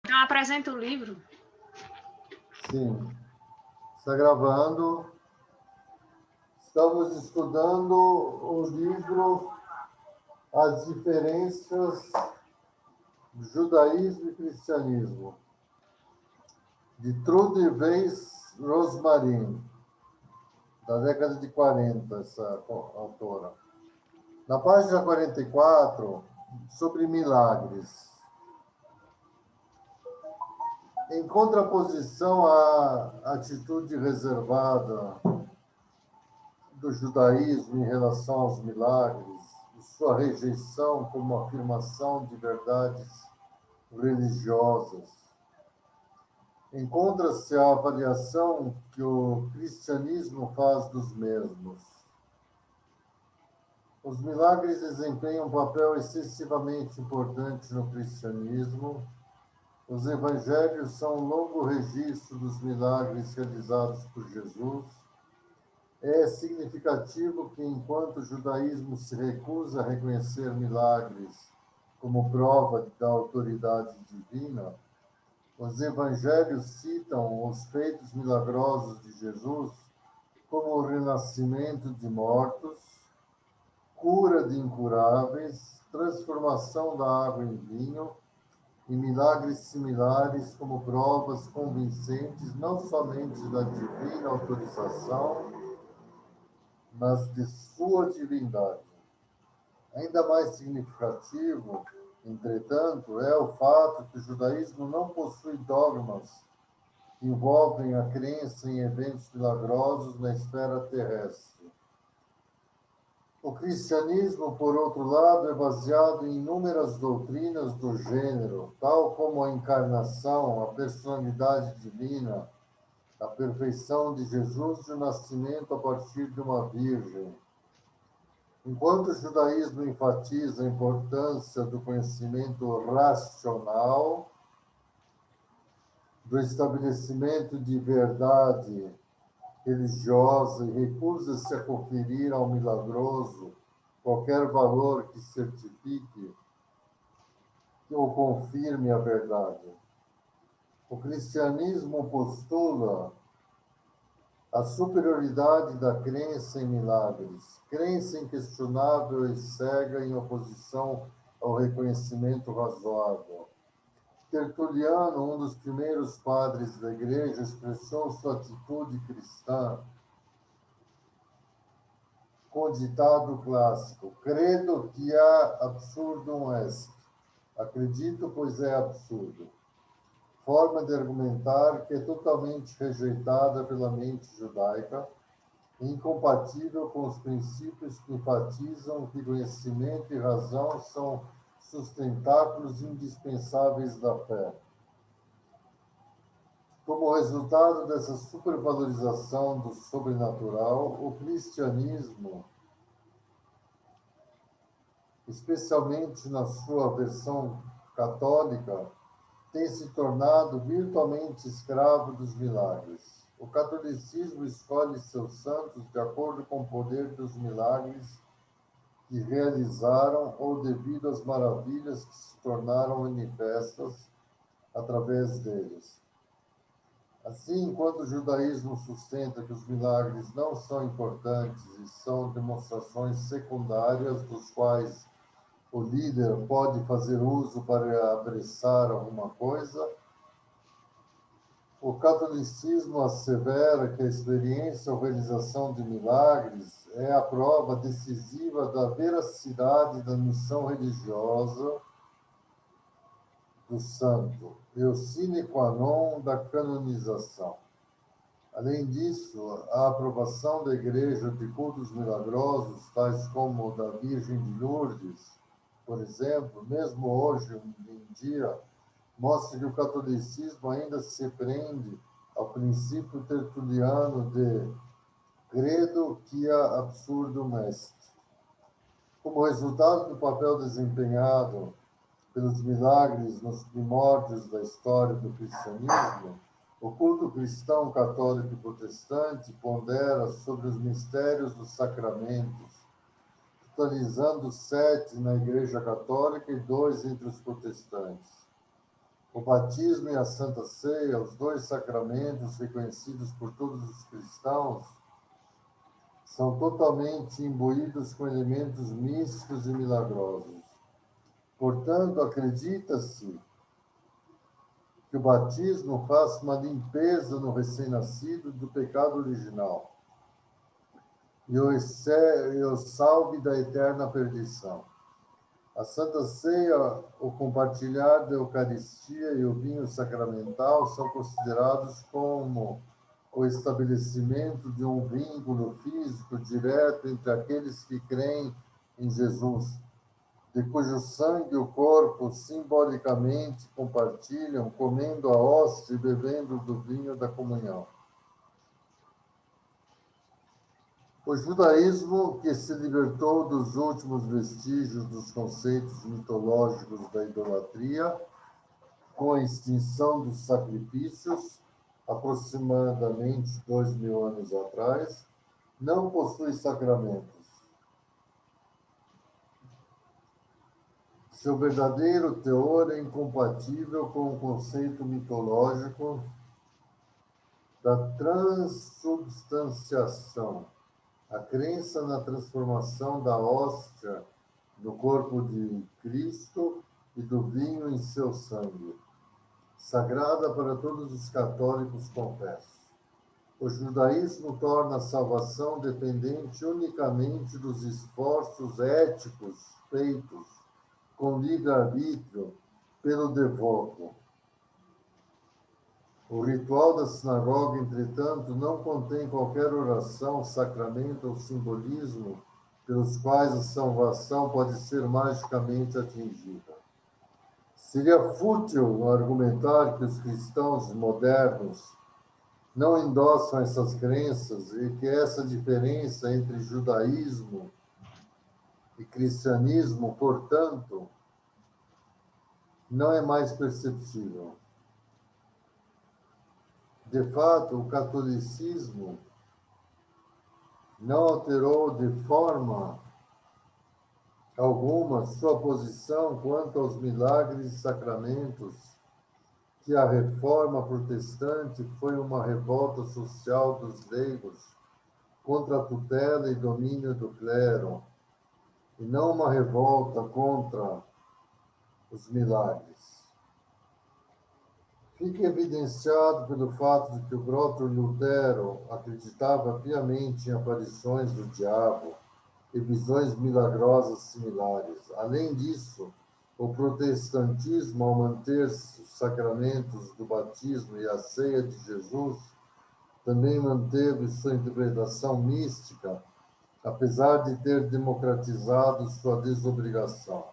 Então, apresenta o livro. Sim, está gravando. Estamos estudando o livro As Diferenças do Judaísmo e Cristianismo, de Trude Weiss Rosmarin, da década de 40, essa autora. Na página 44, sobre milagres. Em contraposição à atitude reservada do judaísmo em relação aos milagres e sua rejeição como afirmação de verdades religiosas, encontra-se a avaliação que o cristianismo faz dos mesmos. Os milagres desempenham um papel excessivamente importante no cristianismo. Os evangelhos são um longo registro dos milagres realizados por Jesus. É significativo que, enquanto o judaísmo se recusa a reconhecer milagres como prova da autoridade divina, os evangelhos citam os feitos milagrosos de Jesus como o renascimento de mortos, cura de incuráveis, transformação da água em vinho e milagres similares como provas convincentes não somente da divina autorização, mas de sua divindade. Ainda mais significativo, entretanto, é o fato que o judaísmo não possui dogmas que envolvem a crença em eventos milagrosos na esfera terrestre. O cristianismo, por outro lado, é baseado em inúmeras doutrinas do gênero, tal como a encarnação, a personalidade divina, a perfeição de Jesus e o nascimento a partir de uma virgem. Enquanto o judaísmo enfatiza a importância do conhecimento racional, do estabelecimento de verdade religiosa e recusa-se a conferir ao milagroso qualquer valor que certifique ou confirme a verdade. O cristianismo postula a superioridade da crença em milagres, crença inquestionável e cega em oposição ao reconhecimento razoável. Tertuliano, um dos primeiros padres da Igreja, expressou sua atitude cristã com o ditado clássico: credo quia absurdum est. Acredito, pois é absurdo. Forma de argumentar que é totalmente rejeitada pela mente judaica, incompatível com os princípios que enfatizam que conhecimento e razão são sustentáculos indispensáveis da fé. Como resultado dessa supervalorização do sobrenatural, o cristianismo, especialmente na sua versão católica, tem se tornado virtualmente escravo dos milagres. O catolicismo escolhe seus santos de acordo com o poder dos milagres que realizaram ou devido às maravilhas que se tornaram manifestas através deles. Assim, enquanto o judaísmo sustenta que os milagres não são importantes e são demonstrações secundárias dos quais o líder pode fazer uso para apressar alguma coisa, o catolicismo assevera que a experiência ou realização de milagres é a prova decisiva da veracidade da missão religiosa do santo e o sine qua non da canonização. Além disso, a aprovação da Igreja de cultos milagrosos, tais como o da Virgem de Lourdes, por exemplo, mesmo hoje em dia, mostra que o catolicismo ainda se prende ao princípio tertuliano de credo quia absurdum est. Como resultado do papel desempenhado pelos milagres nos primórdios da história do cristianismo, o culto cristão, católico e protestante pondera sobre os mistérios dos sacramentos, totalizando 7 na Igreja Católica e 2 entre os protestantes. O batismo e a Santa Ceia, os dois sacramentos reconhecidos por todos os cristãos, são totalmente imbuídos com elementos místicos e milagrosos. Portanto, acredita-se que o batismo faça uma limpeza no recém-nascido do pecado original e o salve da eterna perdição. A Santa Ceia, o compartilhar da Eucaristia e o vinho sacramental são considerados como o estabelecimento de um vínculo físico direto entre aqueles que creem em Jesus, de cujo sangue e o corpo simbolicamente compartilham, comendo a hóstia e bebendo do vinho da comunhão. O judaísmo, que se libertou dos últimos vestígios dos conceitos mitológicos da idolatria, com a extinção dos sacrifícios, aproximadamente 2000 anos atrás, não possui sacramentos. Seu verdadeiro teor é incompatível com o conceito mitológico da transubstanciação, a crença na transformação da hóstia no corpo de Cristo e do vinho em seu sangue, sagrada para todos os católicos confessos. O judaísmo torna a salvação dependente unicamente dos esforços éticos feitos com livre-arbítrio pelo devoto. O ritual da sinagoga, entretanto, não contém qualquer oração, sacramento ou simbolismo pelos quais a salvação pode ser magicamente atingida. Seria fútil argumentar que os cristãos modernos não endossam essas crenças e que essa diferença entre judaísmo e cristianismo, portanto, não é mais perceptível. De fato, o catolicismo não alterou de forma alguma sua posição quanto aos milagres e sacramentos, que a reforma protestante foi uma revolta social dos leigos contra a tutela e domínio do clero, e não uma revolta contra os milagres. Fica evidenciado pelo fato de que o próprio Lutero acreditava piamente em aparições do diabo e visões milagrosas similares. Além disso, o protestantismo, ao manter os sacramentos do batismo e a ceia de Jesus, também manteve sua interpretação mística, apesar de ter democratizado sua desobrigação.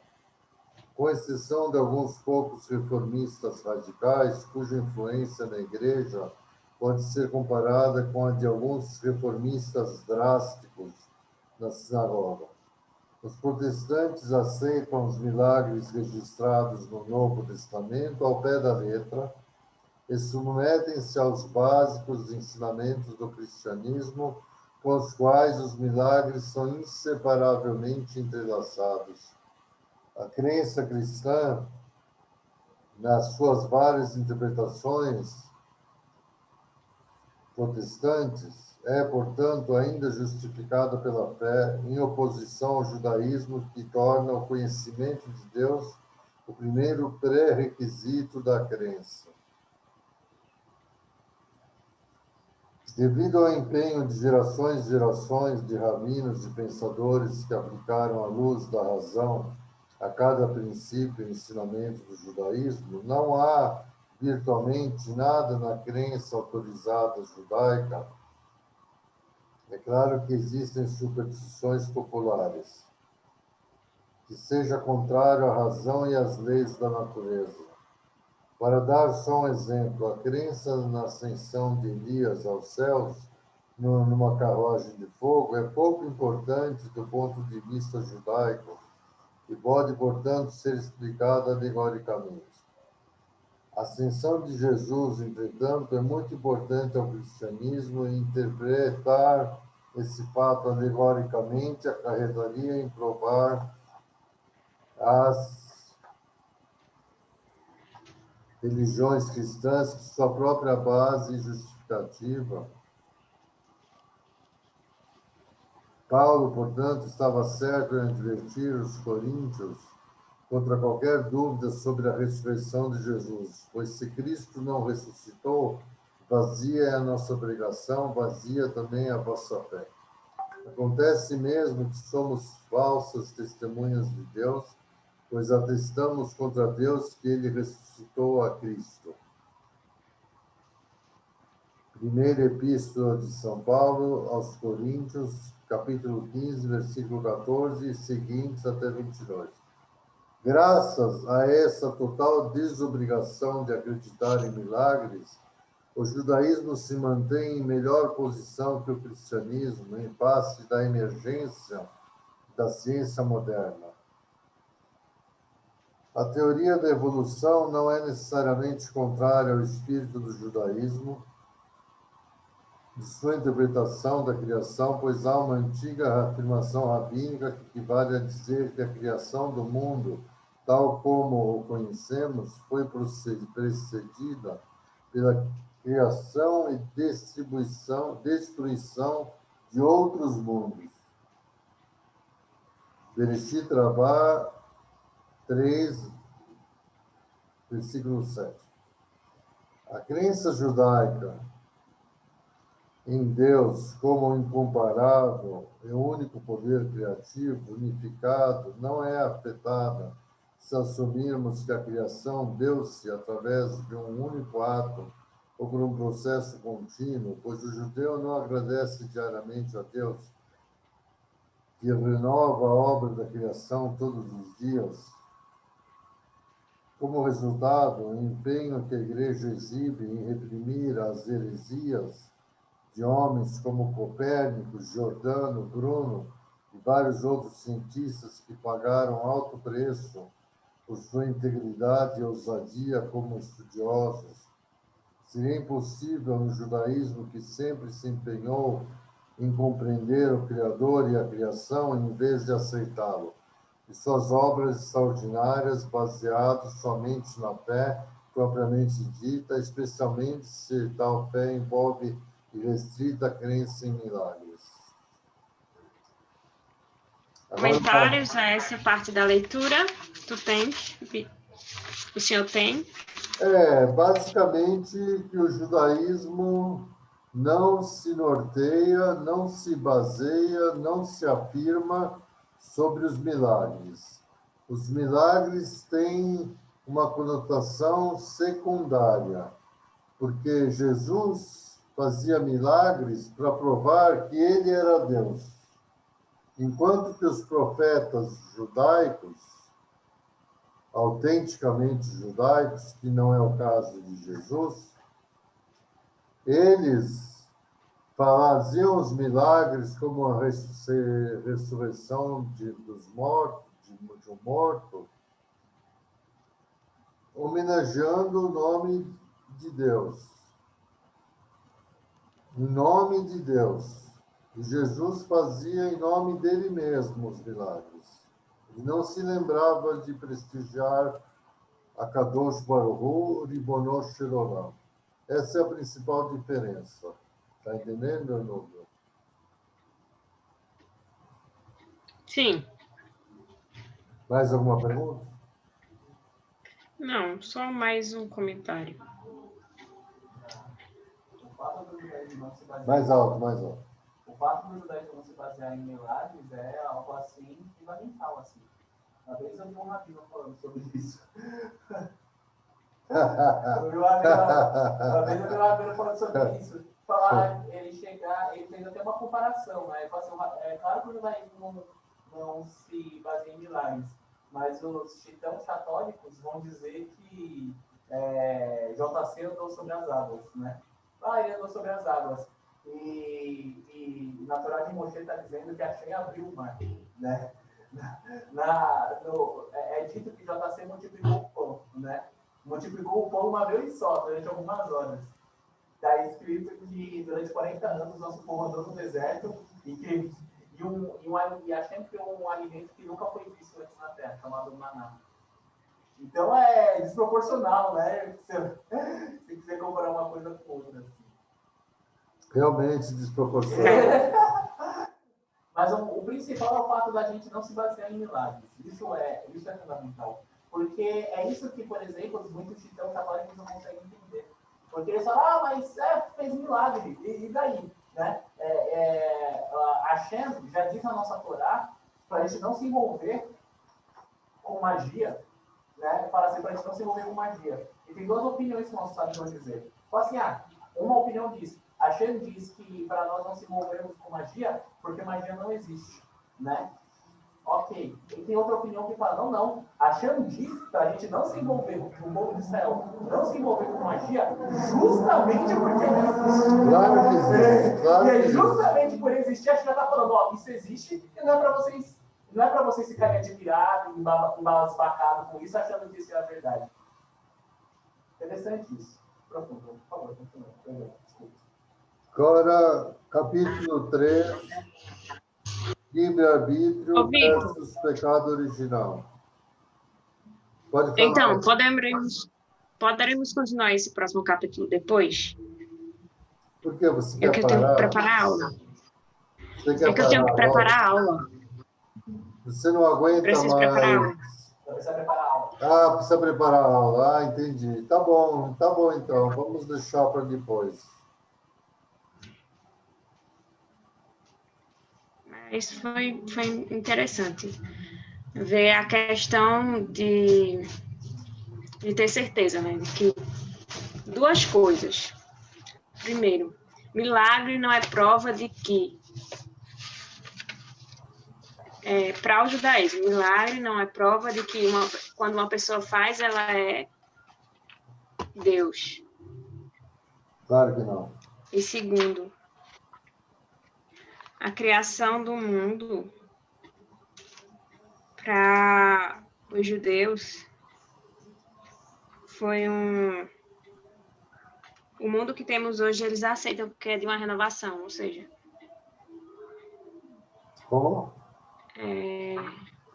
Com exceção de alguns poucos reformistas radicais, cuja influência na Igreja pode ser comparada com a de alguns reformistas drásticos na sinagoga. Os protestantes aceitam os milagres registrados no Novo Testamento ao pé da letra e submetem-se aos básicos ensinamentos do cristianismo, com os quais os milagres são inseparavelmente entrelaçados. A crença cristã, nas suas várias interpretações protestantes, é, portanto, ainda justificada pela fé, em oposição ao judaísmo, que torna o conhecimento de Deus o primeiro pré-requisito da crença. Devido ao empenho de gerações e gerações de rabinos e pensadores que aplicaram a luz da razão a cada princípio e ensinamento do judaísmo, não há virtualmente nada na crença autorizada judaica. É claro que existem superstições populares, que seja contrário à razão e às leis da natureza. Para dar só um exemplo, a crença na ascensão de Elias aos céus, numa carruagem de fogo, é pouco importante do ponto de vista judaico, e pode, portanto, ser explicada alegoricamente. A ascensão de Jesus, entretanto, é muito importante ao cristianismo e interpretar esse fato alegoricamente acarretaria em provar as religiões cristãs que sua própria base justificativa. Paulo, portanto, estava certo em advertir os coríntios contra qualquer dúvida sobre a ressurreição de Jesus, pois se Cristo não ressuscitou, vazia é a nossa obrigação, vazia também a vossa fé. Acontece mesmo que somos falsas testemunhas de Deus, pois atestamos contra Deus que ele ressuscitou a Cristo. Primeira Epístola de São Paulo aos Coríntios, capítulo 15, versículo 14 e seguintes até 22. Graças a essa total desobrigação de acreditar em milagres, o judaísmo se mantém em melhor posição que o cristianismo em face da emergência da ciência moderna. A teoria da evolução não é necessariamente contrária ao espírito do judaísmo, de sua interpretação da criação, pois há uma antiga afirmação rabínica que equivale a dizer que a criação do mundo, tal como o conhecemos, foi precedida pela criação e destruição de outros mundos. Bereshit Rabá 3, versículo 7. A crença judaica em Deus como incomparável e único poder criativo, unificado, não é afetada se assumirmos que a criação deu-se através de um único ato ou por um processo contínuo, pois o judeu não agradece diariamente a Deus, que renova a obra da criação todos os dias. Como resultado, o empenho que a Igreja exibe em reprimir as heresias de homens como Copérnico, Giordano, Bruno e vários outros cientistas que pagaram alto preço por sua integridade e ousadia como estudiosos. Seria impossível no judaísmo, que sempre se empenhou em compreender o Criador e a criação em vez de aceitá-lo, e suas obras extraordinárias baseadas somente na fé propriamente dita, especialmente se tal fé envolve irrestrita crença em milagres. Comentários a essa parte da leitura? Tu tem? O senhor tem? Basicamente que o judaísmo não se norteia, não se baseia, não se afirma sobre os milagres. Os milagres têm uma conotação secundária, porque Jesus fazia milagres para provar que ele era Deus. Enquanto que os profetas judaicos, autenticamente judaicos, que não é o caso de Jesus, eles faziam os milagres como a ressurreição dos mortos, de um morto, homenageando o nome de Deus. Em nome de Deus. E Jesus fazia em nome dele mesmo os milagres. Ele não se lembrava de prestigiar a Kadosh Baruch Hu, Ribono Shel Olam. Essa é a principal diferença. Está entendendo, meu número? Sim. Mais alguma pergunta? Não, só mais um comentário. Mais alto, mais alto. O fato do judaísmo não se basear em milagres é algo assim fundamental, assim. Uma vez eu vi um rabino falando sobre isso. Uma vez eu vi um rabino falando sobre isso. Ele fez até uma comparação, né? Ele falou assim, é claro que o judaísmo não se baseia em milagres, mas os cristãos católicos vão dizer que JC andou sobre as águas, né? Ele andou sobre as águas. E na Torá de Moshe está dizendo que Hashem abriu o mar, né? É dito que JC multiplicou o pão, né? Multiplicou o pão uma vez só, durante algumas horas. Está escrito que durante 40 anos nosso povo andou no deserto e Hashem criou um alimento que nunca foi visto antes na terra, chamado maná. Então é desproporcional, né? Se quiser comparar uma coisa com outra. Realmente desproporcional. Mas o principal é o fato da gente não se basear em milagres. Isso é fundamental. Porque é isso que, por exemplo, muitos titãos católicos não conseguem entender. Porque eles falam, mas fez milagre, e daí? Né? A Hashem já diz na nossa Torá para a gente não se envolver com magia, né? Fala assim, para a gente não se envolver com magia. E tem duas opiniões que nossos sábios vão dizer. Fala assim, uma opinião diz, a Hashem diz que para nós não se envolvermos com magia, porque magia não existe, né? Ok. E tem outra opinião que fala, não. A Hashem diz para a gente não se envolver com o povo de Israel, não se envolver com magia, justamente porque não existe. Claro que existe. Claro E é que justamente por existir, a gente já está falando, isso existe, e não é para vocês ficarem admirados, embasbacados com isso, achando que isso é a verdade. Interessante isso. Profundo, por favor, continua. Desculpa. Agora, capítulo 3, livre-arbítrio versus pecado original. Pode falar. Então, poderemos continuar esse próximo capítulo depois? Por que você quer É que eu tenho que preparar a aula. Você quer É que eu tenho que preparar a aula. Você não aguenta Preciso mais. preparar a aula. Precisa preparar a aula. Precisa preparar a aula. Entendi. Tá bom então. Vamos deixar para depois. Isso foi interessante. Ver a questão de ter certeza, né? De que duas coisas. Primeiro, milagre não é prova de que para o judaísmo, milagre não é prova de que quando uma pessoa faz, ela é Deus. Claro que não. E segundo, a criação do mundo para os judeus foi o mundo que temos hoje, eles aceitam porque é de uma renovação, ou seja... Como?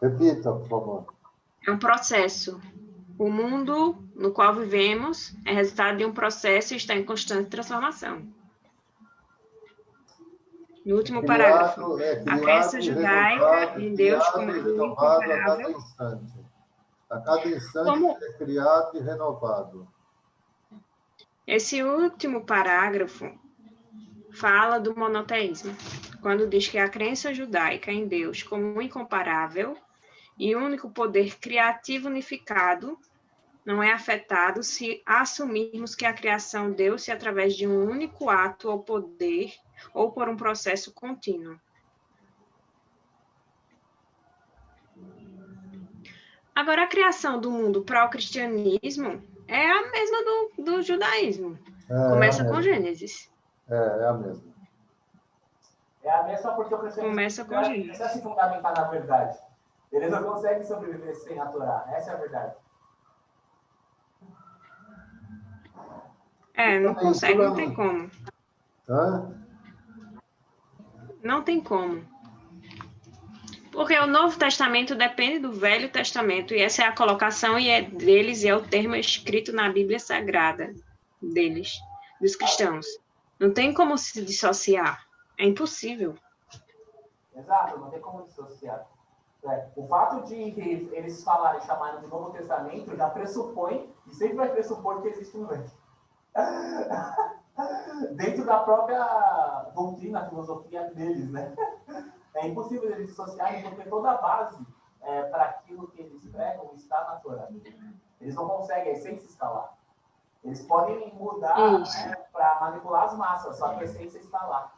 Repita, por favor. É um processo. O mundo no qual vivemos é resultado de um processo e está em constante transformação. No último parágrafo, a crença judaica em Deus como renovado a cada instante. A cada instante é criado e renovado. Esse último parágrafo fala do monoteísmo, quando diz que a crença judaica em Deus como incomparável e único poder criativo unificado não é afetado se assumirmos que a criação deu-se através de um único ato ou poder ou por um processo contínuo. Agora, a criação do mundo para o cristianismo é a mesma do judaísmo. Começa com Gênesis. É a mesma. É a mesma porque o cristianismo começa com Gênesis. Precisa se fundamentar na verdade. Eles não conseguem sobreviver sem a Torá. Essa é a verdade. Não consegue, não tem como. Hã? Não tem como. Porque o Novo Testamento depende do Velho Testamento, e essa é a colocação deles, e é o termo escrito na Bíblia Sagrada deles, dos cristãos. Não tem como se dissociar. É impossível. Exato, não tem como dissociar. O fato de eles chamarem de Novo Testamento já pressupõe, e sempre vai pressupor que existe um Velho. Dentro da própria doutrina, filosofia deles, né? É impossível eles dissociarem, porque toda a base para aquilo que eles pregam está na Torá. Eles não conseguem, a essência está lá. Eles podem mudar para manipular as massas, só que a essência está lá.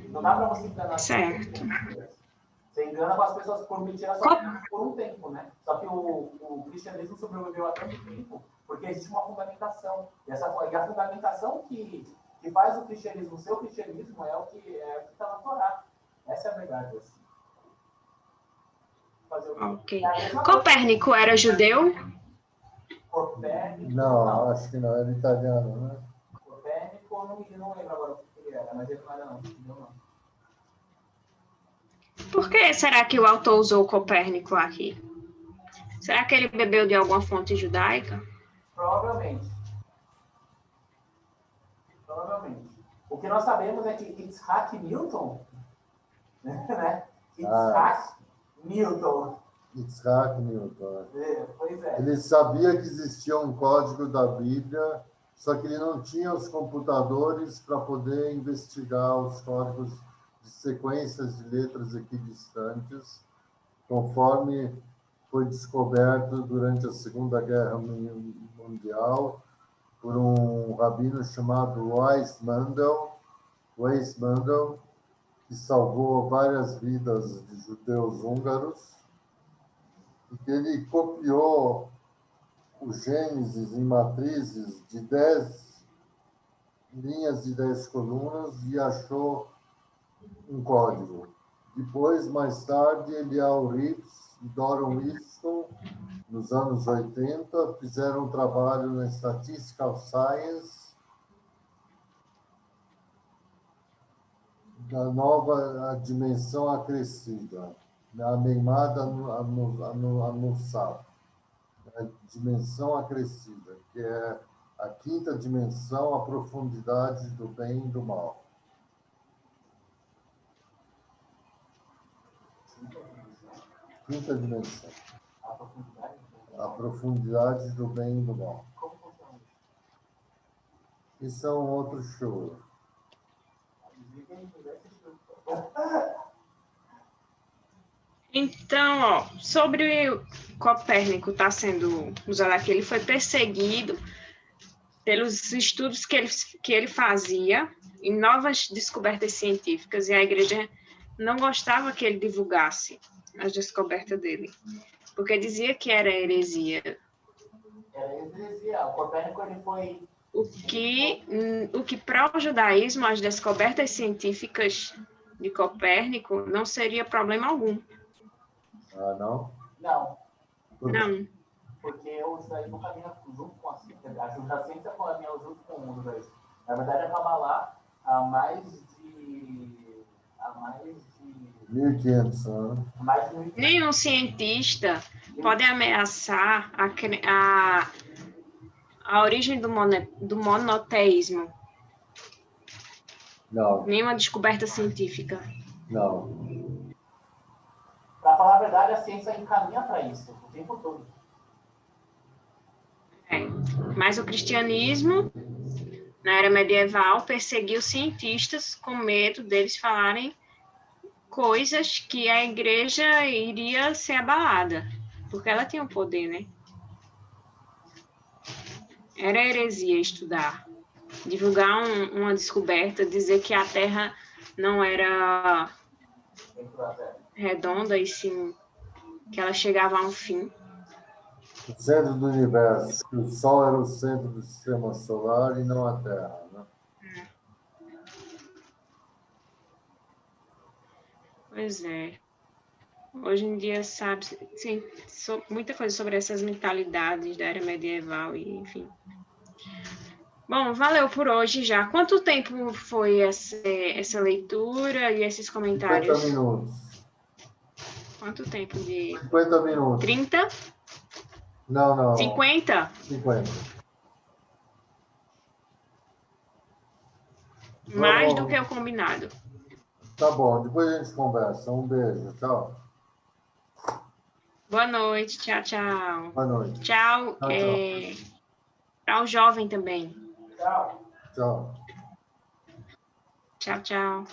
Não dá para você enganar. Certo. Você engana com as pessoas por mentira só por um tempo, né? Só que o cristianismo sobreviveu há tanto tempo porque existe uma fundamentação. E a fundamentação que faz o cristianismo ser o cristianismo é o que está na Torá. Essa é a verdade. Assim. Ok. Copérnico era judeu? Copérnico? Não, acho que não. Era italiano, né? Copérnico, não lembro agora o que ele era, mas ele não era não. Por que será que o autor usou Copérnico aqui? Será que ele bebeu de alguma fonte judaica? Provavelmente. Provavelmente. O que nós sabemos é que Isaac Newton, né? Isaac Newton. Isaac Newton. Pois é. Ele sabia que existia um código da Bíblia, só que ele não tinha os computadores para poder investigar os códigos de sequências de letras equidistantes, conforme foi descoberto durante a Segunda Guerra Mundial por um rabino chamado Weissmandel, que salvou várias vidas de judeus húngaros, e que ele copiou o Gênesis em matrizes de 10 linhas de 10 colunas e achou um código. Depois, mais tarde, Eliyahu Rips e Doron Wilson, nos anos 80, fizeram um trabalho na Statistical Science da nova dimensão acrescida, a Meimada Anussaf, a dimensão acrescida, que é a quinta dimensão, a profundidade do bem e do mal. Quinta dimensão. A profundidade do bem e do mal. Isso é um outro show. Então, ó, sobre o Copérnico está sendo usado aqui, ele foi perseguido pelos estudos que ele fazia em novas descobertas científicas, e a igreja não gostava que ele divulgasse as descobertas dele, porque dizia que era heresia. Era heresia. O Copérnico, ele foi... O que para o judaísmo, as descobertas científicas de Copérnico não seria problema algum. Ah, não? Não. Não. Porque o judaísmo caminha junto com a ciência. A ciência caminha junto com o judaísmo. Na verdade, a Kabbalah, há mais de 1.500 anos. mais de 1.500. Nenhum cientista pode ameaçar a origem do monoteísmo. Não. Nenhuma descoberta científica. Não. Para falar a verdade, a ciência encaminha para isso o tempo todo. Mas o cristianismo, na era medieval, perseguiu cientistas com medo deles falarem coisas que a igreja iria ser abalada, porque ela tinha o poder, né? Era heresia estudar, divulgar uma descoberta, dizer que a Terra não era redonda, e sim que ela chegava a um fim. O centro do universo, que o Sol era o centro do sistema solar e não a Terra, né? Pois é. Hoje em dia sabe muita coisa sobre essas mentalidades da era medieval e enfim. Bom, valeu por hoje já. Quanto tempo foi essa leitura e esses comentários? 50 minutos. Quanto tempo de... 50 minutos. 30? Não. 50? 50. Mais do que o combinado. Tá bom, depois a gente conversa. Um beijo, tchau. Boa noite, tchau. Boa noite. Tchau. Para o jovem também. Tchau. Tchau. Tchau.